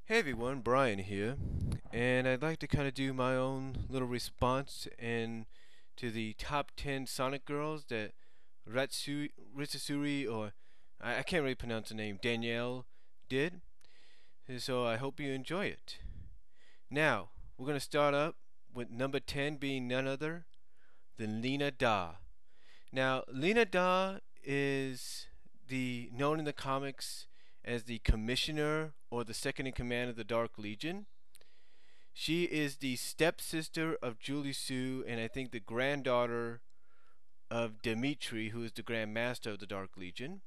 Hey everyone, Brian here, and I'd like to kind of do my own little response and to the top 10 Sonic girls that Ritsusuri, or I can't really pronounce the name, Danielle did. So I hope you enjoy it. Now, we're going to start up with number 10 being none other than Lein-Da. Now, Lein-Da is the known in the comics as the commissioner or the second in command of the Dark Legion. She is the stepsister of Julie Sue and I think the granddaughter of Dimitri, who is the Grand Master of the Dark Legion.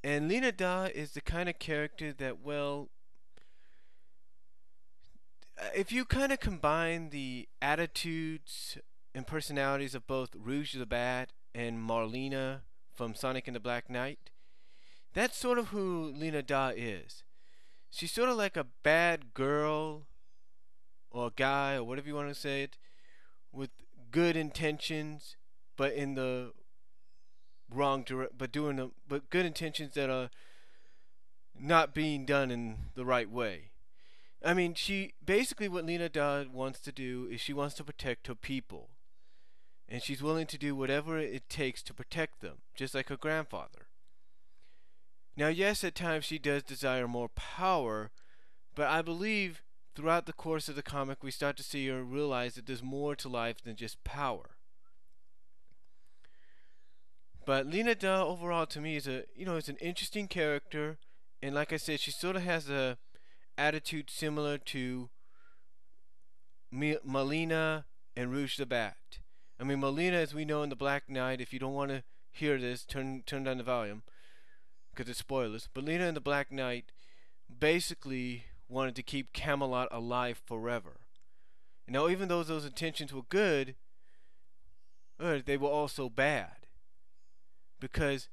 And Lein-Da is the kind of character that, well, if you kind of combine the attitudes and personalities of both Rouge the Bat and Marlena from Sonic and the Black Knight, that's sort of who Lein-Da is. She's sort of like a bad girl or a guy or whatever you want to say it with good intentions but in the wrong direction, but good intentions that are not being done in the right way. I mean, she basically what Lein-Da wants to do is she wants to protect her people, and she's willing to do whatever it takes to protect them, just like her grandfather. Now, yes, at times she does desire more power, but I believe throughout the course of the comic we start to see her realize that there's more to life than just power. But Lein-Da overall to me is is an interesting character, and like I said, she sort of has a attitude similar to Malina and Rouge the Bat. I mean, Malina, as we know in the Black Knight, if you don't want to hear this, turn down the volume because it's spoilers. But Lena in the Black Knight basically wanted to keep Camelot alive forever. Now, even though those intentions were good, they were also bad because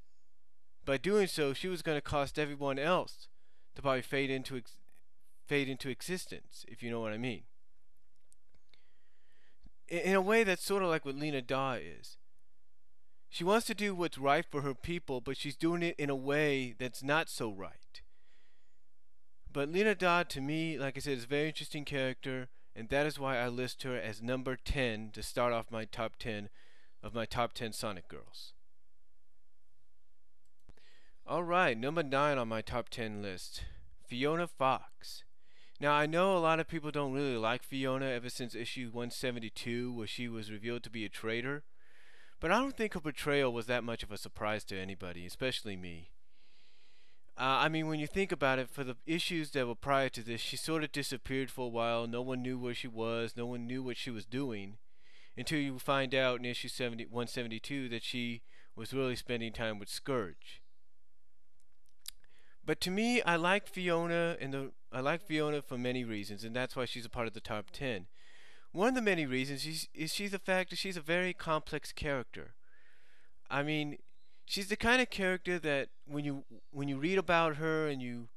by doing so, she was going to cost everyone else to probably fade into existence, if you know what I mean. In a way, that's sort of like what Lein-Da is. She wants to do what's right for her people, but she's doing it in a way that's not so right. But Lein-Da, to me, like I said, is a very interesting character, and that is why I list her as number 10 to start off my top 10 of my top 10 Sonic girls. Alright, number 9 on my top 10 list, Fiona Fox. Now, I know a lot of people don't really like Fiona ever since issue 172, where she was revealed to be a traitor. But I don't think her portrayal was that much of a surprise to anybody, especially me. I mean, when you think about it, for the issues that were prior to this, she sort of disappeared for a while. No one knew where she was. No one knew what she was doing. Until you find out in issue 172 that she was really spending time with Scourge. But to me, I like Fiona, for many reasons, and that's why she's a part of the top 10. One of the many reasons is she's the fact that she's a very complex character. I mean, she's the kind of character that when you read about her and you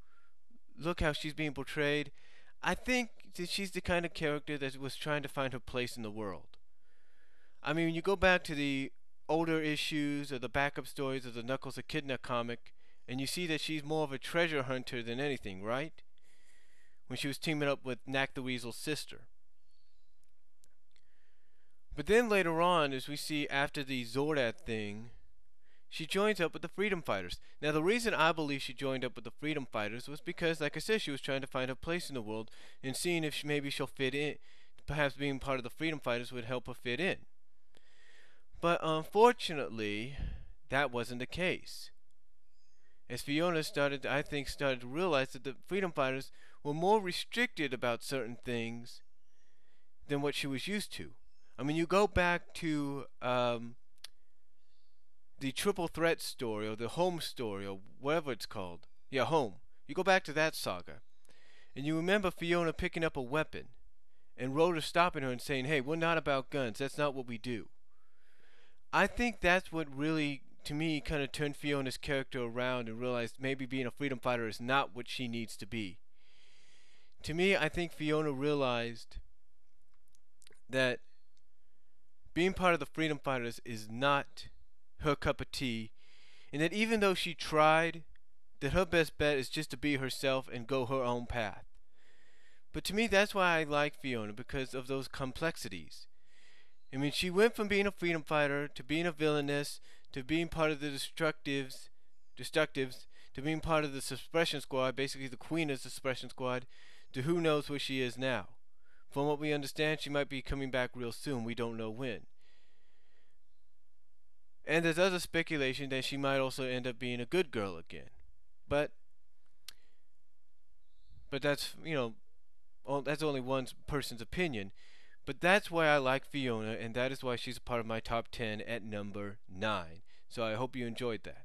look how she's being portrayed, I think that she's the kind of character that was trying to find her place in the world. I mean, when you go back to the older issues or the backup stories of the Knuckles Echidna comic, and you see that she's more of a treasure hunter than anything, right? When she was teaming up with Knack the Weasel's sister. But then later on, as we see after the Zordad thing, she joins up with the Freedom Fighters. Now, the reason I believe she joined up with the Freedom Fighters was because, like I said, she was trying to find her place in the world and seeing if maybe she'll fit in. Perhaps being part of the Freedom Fighters would help her fit in. But unfortunately, that wasn't the case. As Fiona started to realize that the Freedom Fighters were more restricted about certain things than what she was used to. I mean, you go back to the Triple Threat story, or the Home story, or whatever it's called. Yeah, Home. You go back to that saga, and you remember Fiona picking up a weapon, and Rhoda stopping her and saying, "Hey, we're not about guns. That's not what we do." I think that's what really, to me, kind of turned Fiona's character around and realized maybe being a freedom fighter is not what she needs to be. To me, I think Fiona realized that being part of the Freedom Fighters is not her cup of tea, and that even though she tried that her best bet is just to be herself and go her own path. But to me, that's why I like Fiona, because of those complexities. I mean, she went from being a freedom fighter to being a villainess to being part of the destructives, to being part of the suppression squad, basically the queen of the suppression squad, to who knows where she is now. From what we understand, she might be coming back real soon. We don't know when. And there's other speculation that she might also end up being a good girl again. But that's, that's only one person's opinion. But that's why I like Fiona, and that is why she's a part of my top 10 at number 9. So I hope you enjoyed that.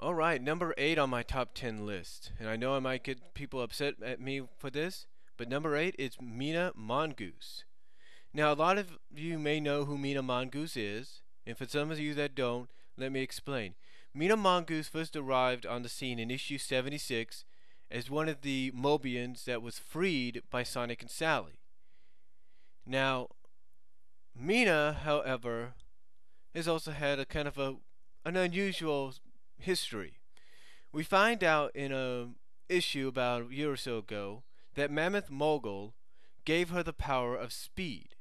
Alright, number 8 on my top 10 list. And I know I might get people upset at me for this, but number 8 is Mina Mongoose. Now, a lot of you may know who Mina Mongoose is, and for some of you that don't, let me explain. Mina Mongoose first arrived on the scene in issue 76 as one of the Mobians that was freed by Sonic and Sally. Now, Mina, however, has also had a kind of an unusual history. We find out in a issue about a year or so ago that Mammoth Mogul gave her the power of speed.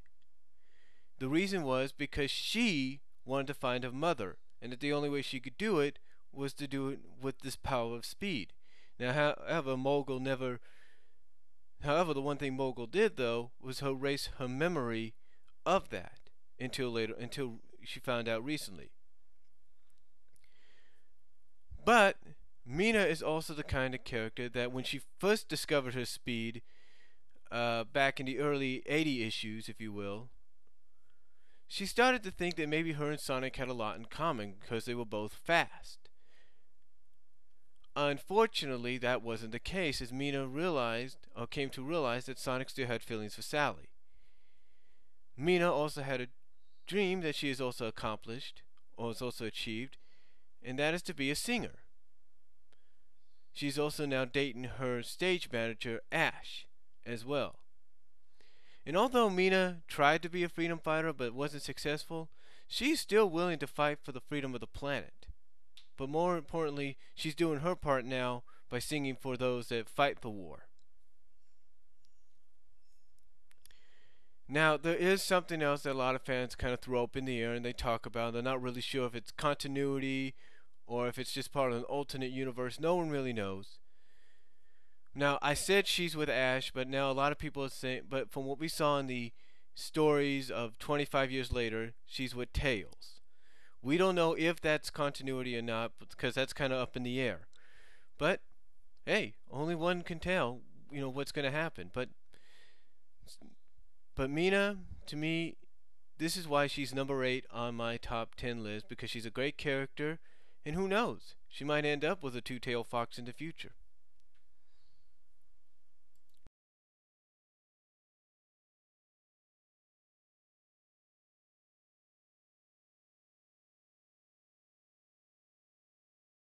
The reason was because she wanted to find her mother, and that the only way she could do it was to do it with this power of speed. Now, however, the one thing Mogul did though was erase her memory of that until she found out recently. But Mina is also the kind of character that when she first discovered her speed, back in the early 80 issues, if you will, she started to think that maybe her and Sonic had a lot in common because they were both fast. Unfortunately, that wasn't the case, as Mina came to realize that Sonic still had feelings for Sally. Mina also had a dream that she has also accomplished, or has also achieved, and that is to be a singer. She's also now dating her stage manager, Ash, as well. And although Mina tried to be a freedom fighter but wasn't successful, she's still willing to fight for the freedom of the planet. But more importantly, she's doing her part now by singing for those that fight the war. Now, there is something else that a lot of fans kind of throw up in the air and they talk about. They're not really sure if it's continuity or if it's just part of an alternate universe. No one really knows. Now, I said she's with Ash, but now a lot of people are saying, but from what we saw in the stories of 25 years later, she's with Tails. We don't know if that's continuity or not, because that's kind of up in the air. But, hey, only one can tell, what's going to happen. But Mina, to me, this is why she's number 8 on my top 10 list, because she's a great character, and who knows, she might end up with a two-tailed fox in the future.